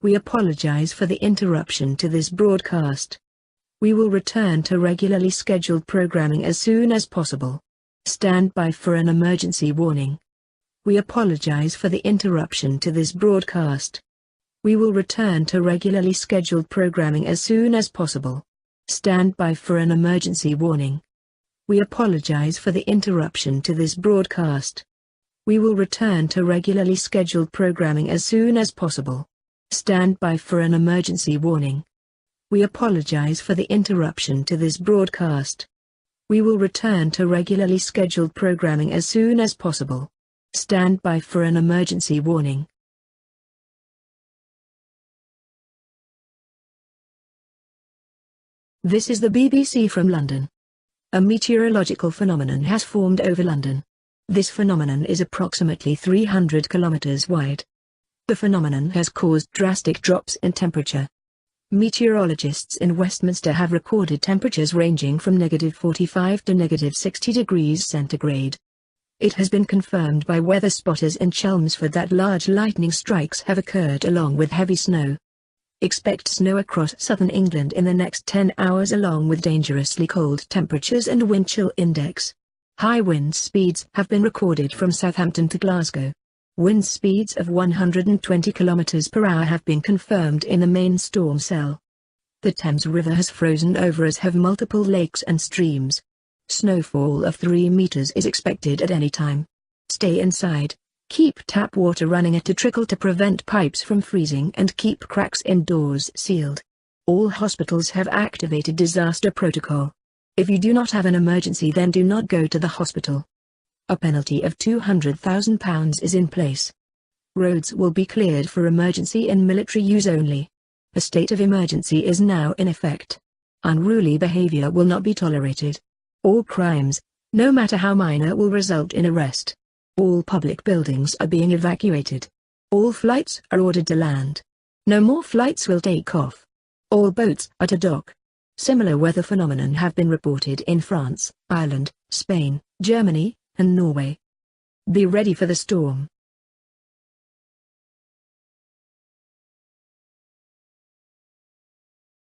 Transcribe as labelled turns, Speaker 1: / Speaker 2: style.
Speaker 1: We apologize for the interruption to this broadcast. We will return to regularly scheduled programming as soon as possible. Stand by for an emergency warning. We apologize for the interruption to this broadcast. We will return to regularly scheduled programming as soon as possible. Stand by for an emergency warning. We apologize for the interruption to this broadcast. We will return to regularly scheduled programming as soon as possible. Stand by for an emergency warning. We apologize for the interruption to this broadcast. We will return to regularly scheduled programming as soon as possible. Stand by for an emergency warning. This is the BBC from London. A meteorological phenomenon has formed over London. This phenomenon is approximately 300 kilometers wide. The phenomenon has caused drastic drops in temperature. Meteorologists in Westminster have recorded temperatures ranging from -45 to -60 degrees centigrade. It has been confirmed by weather spotters in Chelmsford that large lightning strikes have occurred along with heavy snow. Expect snow across southern England in the next 10 hours along with dangerously cold temperatures and wind chill index. High wind speeds have been recorded from Southampton to Glasgow. Wind speeds of 120 km per hour have been confirmed in the main storm cell. The Thames River has frozen over as have multiple lakes and streams. Snowfall of 3 meters is expected at any time. Stay inside. Keep tap water running at a trickle to prevent pipes from freezing and keep cracks in doors sealed. All hospitals have activated disaster protocol. If you do not have an emergency, then do not go to the hospital. A penalty of £200,000 is in place. Roads will be cleared for emergency and military use only. A state of emergency is now in effect. Unruly behavior will not be tolerated. All crimes, no matter how minor, will result in arrest. All public buildings are being evacuated. All flights are ordered to land. No more flights will take off. All boats are to dock. Similar weather phenomenon have been reported in France, Ireland, Spain, Germany, and Norway. Be ready for the storm.